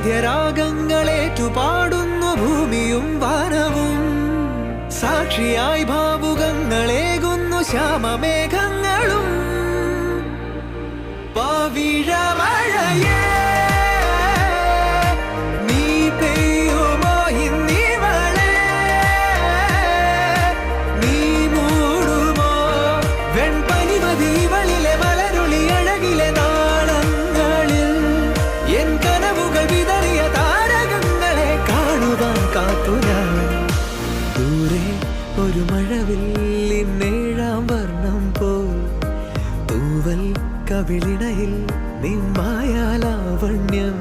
വാദ്യരാഗങ്ങളേറ്റുപാടുന്നു ഭൂമിയും വാനവും. സാക്ഷിയായി ഭാവുകങ്ങളേകുന്നു ശ്യാമമേഘങ്ങളും. പവിഴമഴയേ നീ പെയ്യുമോ ഇന്നിവളെ, നീ മൂടുമോ വെൺപനിമതിവളിലെ മലരുളി അഴകിലെ നാളങ്ങളിൽ. എൻ കനവുകൾ വിതറിയ താരകങ്ങളെ കാണുവാൻ കാത്തു ഞാൻ. ദൂരെ ഒരു മഴവില്ലിന്നേഴാം വർണ്ണം പോ, തൂവൽ കവിളിണയിൽ നിമ്മായാലാവണ്യം.